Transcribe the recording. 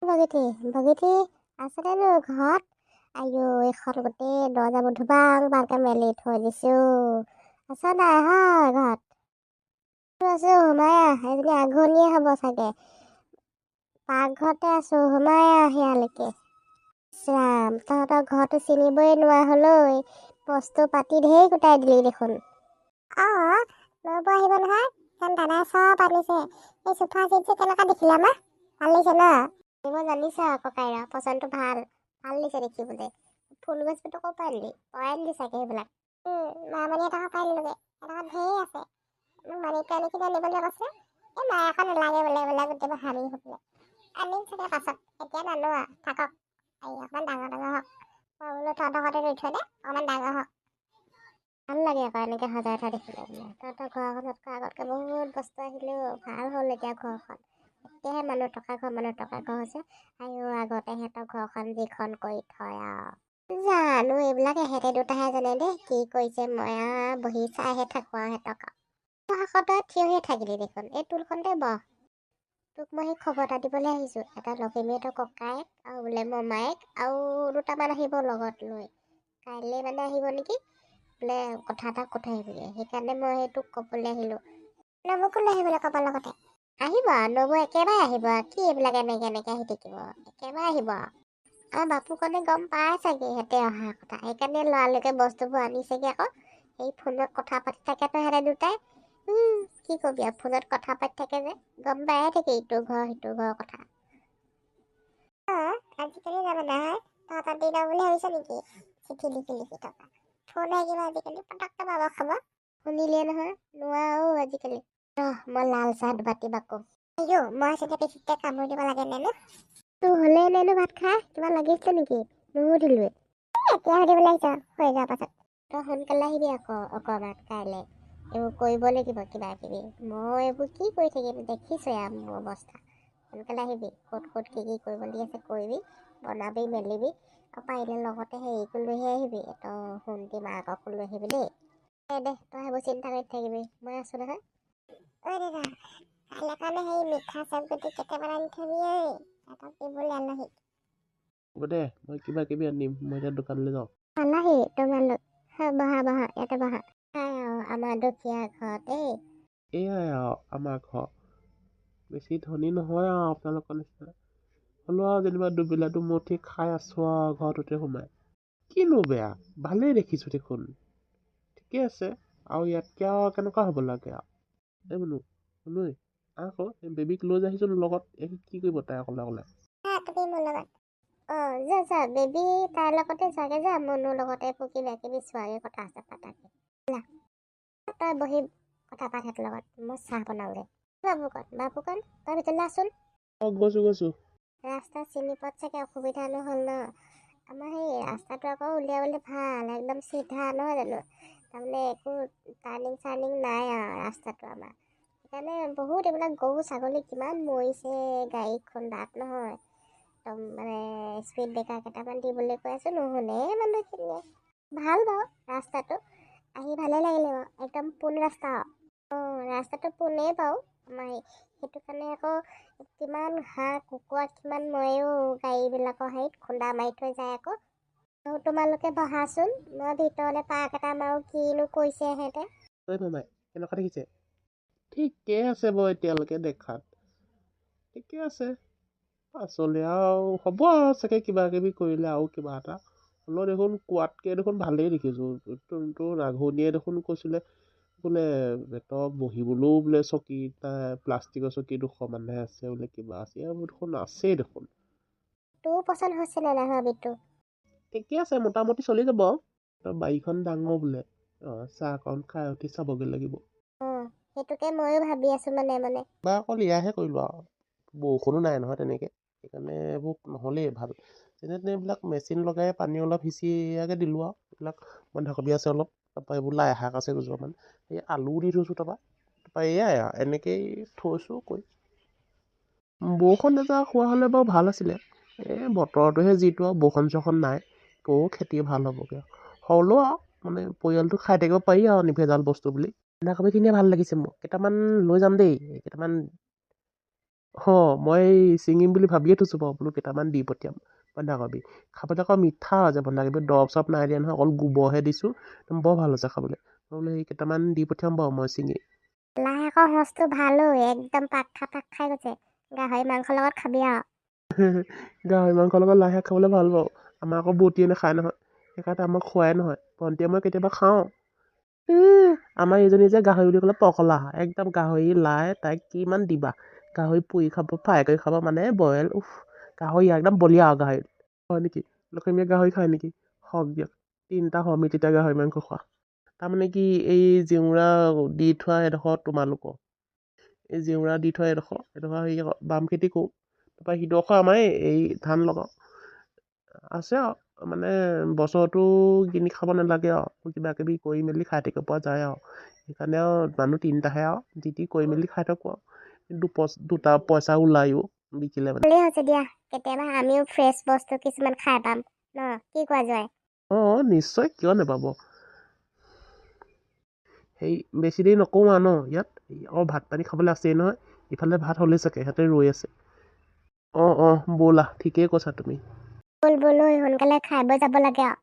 ভগিনী ভগিনী আছেনে নো ঘৰত? আইঅ এইখন গোটেই দৰ্জাবোৰ ধুবাং ভালকে মেলি থৈ দিছো। আছ নাই হয় ঘৰত? আছো সোমাই এজনী আঘনীয়ে হব চাগে। পাকঘৰতে আছো সোমাই ইয়ালৈকে। ৰাম তহঁতৰ ঘৰটো চিনিবই নোৱাৰা হলৈ বস্তু পাতি ঢেৰ গোটাই দিলি দেখোন। নব আহিব নহয় দাদাই চব আনিছে। এই চোফা চিটটো কেনেকুৱা দেখিলা মা? ভাল লাগিছে ন? মই জানিছা ককাইৰা পচন্দটো ভাল ভাল দিছে দেখিবলৈ। ফুল গছটো ক'ৰ পৰা আনিলি? তই আনিলি চাগে সেইবিলাক। মামনি এটকা পাই দিলোগে। এটকা ঢেৰ আছে। মোক মানিটো আনি কিনে আনিবলৈ কৈছে। এই মায়ে আকৌ নালাগে বোলে গোটেইবোৰ হাৰি হ'বলৈ। আনিম চাগে পাছত এতিয়া নানো থাকক। অকণমান ডাঙৰ হওক। মই বোলো তহঁতৰ ঘৰতে ৰুই থৈ দে অকণমান ডাঙৰ হওক। ভাল লাগে আকৌ এনেকৈ সজাই থৈ দেখিলে বোলে। তহঁতৰ ঘৰখনতকৈ আগতকৈ বহুত বস্তু আহিলেও ভাল হ'ল এতিয়া ঘৰখন। এতিয়াহে মানুহ টকা ঘৰ হৈছে। আৰু আগতে সিহঁতৰ ঘৰখন যিখন কৰি থয় আৰু জানো এইবিলাক এহেঁতে দুটাহে জানে দেই কি কৰিছে। মই বহি চাইহে থাকোঁ আৰু সিহঁতক। তই থিয় হৈ থাকিলি দেখোন। এই টুলখনতে বহ। তোক মই সেই খবৰ এটা দিবলৈ আহিছোঁ। এটা লখিমীহঁতৰ ককায়েক আৰু বোলে মমায়েক আৰু দুটামান আহিব লগত লৈ। কাইলৈ মানে আহিব নেকি বোলে কথা এটা কৈ থৈ আহিবি। সেইকাৰণে মই তোক ক'বলৈ আহিলোঁ। নবৌকো লৈ আহিবলৈ ক'ব লগতে। আহিব নবৌ একেবাৰে আহিব। কি এইবিলাক এনেকৈ আহি থাকিব। একেবাৰে আহিব আৰু বাপু কণে গম পাই চাগে সিহঁতে অহা কথা। সেইকাৰণে লৰালৰিকে বস্তুবোৰ আনিছেগৈ আকৌ। সেই ফোনত কথা পাতি থাকেতো সিহঁতে দুটাই। কি কবি আৰু ফোনত কথা পাতি থাকে যে গম পায়ে থাকে ইটো ঘৰ সিটো ঘৰৰ কথা। আজিকালি যাব নহয় তহঁতৰ দিনৰ বুলি ভাবিছ নেকি? চিঠি লিখি থকা ফোন আহিব আজিকালি পটককৈ পাব খাব। শুনিলে নহয় নোৱাৰো আজিকালি। মই লাল চাহ বাতি বাকো। মই চাগে পিঠিতে কামুৰি দিব লাগে নেনো। তোৰ হ'লে নেনো ভাত খাই কিবা লাগিছে নেকি? নুসুধিলোৱে এতিয়া সুধিবলৈ আহিছ হৈ যোৱাৰ পাছত। তই সোনকালে আহিবি আকৌ অকণমান কাইলৈ। এইবোৰ কৰিব লাগিব কিবা কিবি। মই এইবোৰ কি কৰি থাকিম দেখিছোঁ আৰু মোৰ অৱস্থা। সোনকালে আহিবি। ক'ত কি কৰিবলৈ আছে কৰিবি বনাবি মেলিবি। আৰু পাৰিলে লগতে হেৰিকো লৈহে আহিবি। তই শুনতি মাককো লৈ আহিবি দেই। দে তই সেইবোৰ চিন্তা কৰি থাকিবি মই আছোঁ নহয়। ঐ দাদা কাইলৈ কাৰণে সেই মিঠা চাহগুটি কেইটামান আনি থবি ঐ। সিহঁতক দিবলৈ আলহী। হ'ব দে মই কিবা কিবি আনিম। মই এতিয়া দোকানলৈ যাওঁ। আলহী তোমালোক বহা ইয়াতে বহা। আমাৰ দুখীয়া ঘৰত দেই। এয়াই আৰু আমাৰ ঘৰ বেছি ধনী নহয় আৰু আপোনালোকৰ নিচিনা। হ'লেও আৰু যেনিবা দুবেলা দুমুঠি খাই আছোঁ আৰু ঘৰটোতে সোমাই। কিনো বেয়া ভালেই দেখিছোঁ দেখোন। ঠিকে আছে আৰু ইয়াতকৈ আৰু কেনেকুৱা হ'ব লাগে আৰু। এই বোলো শুনোই আকৌ এই বেবীক লৈ যাহিচোন লগত। এই কি কৰিব তাই অকলে অকলে। তুমি মোৰ লগত যা বেবী তাইৰ লগতে যাগে যা। মনুৰ লগতে কিবা কিবি চোৱাগে কথা আছে পাতাকে। তই বহি কথা পাত সিহঁতৰ লগত। মই চাহ বনাওঁগে। বাপুকণ তই ভিতৰলৈ আছোন। গৈছোঁ। ৰাস্তা চিনি পোৱাত চাগে অসুবিধা নহ'ল ন? আমাৰ সেই ৰাস্তাটো আকৌ উলিয়াবলৈ ভাল একদম চিধা নহয় জানো? তাৰমানে একো টাৰ্ণিং চাৰ্ণিং নাই আৰু ৰাস্তাটো আমাৰ। সেইকাৰণে বহুত এইবিলাক গৰু ছাগলী কিমান মৰিছে। গাড়ী খুন্দাত নহয় একদম মানে স্পীড ব্ৰেকাৰ কেইটামান দিবলৈ কৈ আছোঁ নুশুনে মানুহখিনিয়ে। ভাল বাৰু ৰাস্তাটো আহি ভালে লাগিলে বাৰু। একদম পোন ৰাস্তা। ৰাস্তাটো পোনেই বাৰু আমাৰ সেইটো কাৰণে আকৌ কিমান হাঁহ কুকুৰা কিমান মৰেও গাড়ীবিলাকৰ হেৰিত খুন্দা মাৰি থৈ যায় আকৌ। তোমালোকে বহাচোন মই ভিতৰলৈ পাক এটা মাৰোঁ কিনো কৰিছে সিহঁতে। মামাই কেনেকুৱা দেখিছে? ঠিকে আছে বাৰু এতিয়ালৈকে দেখাত ঠিকে আছে। পাছলৈ আৰু হ'ব আৰু চাগে কিবা কিবি কৰিলে আৰু কিবা এটা হ'লেও দেখোন কোৱাতকৈ দেখোন ভালেই দেখিছোঁ। তোৰ ৰাঘনীয়ে দেখোন কৈছিলে বোলে বেতৰ বহিবলৈও বোলে চকী প্লাষ্টিকৰ চকী 200 মানহে আছে বোলে কিবা আছে। এইবোৰ দেখোন আছেই দেখোন। তোৰ পচন্দ হৈছিলে নাই ভাবিতো? ঠিকে আছে মোটামুটি চলি যাব। বাৰীখন ডাঙৰ বোলে। চাহকণ খাই উঠি চাবগৈ লাগিব। সেইটোকে ময়ো ভাবি আছোঁ মানে। বা অকল এয়াহে কৰিলোঁ আৰু বৰষুণো নাই নহয় তেনেকৈ। সেইকাৰণে এইবোৰ নহ'লেই ভাল। যেনে তেনে এইবিলাক মেচিন লগাই পানী অলপ সিঁচিয়াকৈ দিলোঁ আৰু এইবিলাক বন্ধাকবি আছে অলপ। তাৰপৰা এইবোৰ লাই শাক আছে দুজোপামান। এই আলুও দি থৈছোঁ তাৰপৰা এয়াই আৰু এনেকেই থৈছোঁ কৈ। বৰষুণ এজাক হোৱা হ'লে বাৰু ভাল আছিলে। বতৰটোহে যিটো আৰু বৰষুণ চৰষুণ নাই। খেতি ভাল হ'বগৈ হ'লেও আৰু মানে পৰিয়ালটো খাই থাকিব পাৰি আৰু নিভেজাল বস্তু বুলি। বন্ধাকবিখিনিয়ে ভাল লাগিছে মোক। কেইটামান লৈ যাম দেই। কেইটামান মই ছিঙিম বুলি ভাবিয়ে থৈছোঁ বাৰু বোলো কেইটামান দি পঠিয়াম বন্ধাকবি খাবলৈ আকৌ মিঠা হৈছে বন্ধাকবি দৰৱ চৰৱ নাই দিয়া নহয় অকল গোবৰহে দিছোঁ একদম বৰ ভাল হৈছে খাবলৈ মই বোলো সেই কেইটামান দি পঠিয়াম বাৰু মই ছিঙি লাই শাকৰ সচটো ভালো একদম পাক খাই গৈছে গাহৰি মাংসৰ লগত খাবি আৰু গাহৰি মাংসৰ লগত লাই শাক খাবলৈ ভাল পাওঁ আমাৰ আকৌ বৌতিয়ে নাখায় নহয় সেইকাৰণে আমাক খোৱাই নহয় ভণ্টিয়ে মই কেতিয়াবা খাওঁ আমাৰ এইজনী যে গাহৰি বুলি ক'লে পকলা একদম গাহৰি লাই তাইক কিমান দিবা গাহৰি পুৰি খাব ফ্ৰাই কৰি খাব মানে বইল গাহৰি একদম বলিয়া আৰু গাহৰি হয় নেকি লখিমীয়ে গাহৰি খায় নেকি হওক দিয়ক 3টা হমি তেতিয়া গাহৰি মাংস খোৱা তাৰমানে কি এই জিউৰা দি থোৱা এডোখৰ তোমালোকৰ এই জিউৰা দি থোৱা এডোখৰ সেই বাম খেতি কৰোঁ তাৰপৰা সিডোখৰ আমাৰ এই ধান লগাওঁ আছে আৰু মানে বছৰটো কিনি খাব নালাগে আৰু কিবা কিবি কৰি মেলি খাই থাকিব পৰা যায় আৰু সেইকাৰণে আৰু মানুহ 3টাহে আৰু যি কৰি মেলি খাই থাকোঁ আৰু দুটা পইচা ওলায়ো বিকিলে মানে ভালেই হৈছে দিয়া কেতিয়াবা আমিও ফ্ৰেছ বস্তু কিছুমান খাই পাম ন কি কোৱা জয় নিশ্চয় কিয় নাপাব সেই বেছি দেৰি নকওঁ আৰু ন ইয়াত আকৌ ভাত পানী খাবলৈ আছেই নহয় ইফালে ভাত হ'লেই চাগে সিহঁতে ৰৈ আছে ব'লা ঠিকেই কৈছা তুমি ব'ল সোনকালে খাই বৈ যাব লাগে আৰু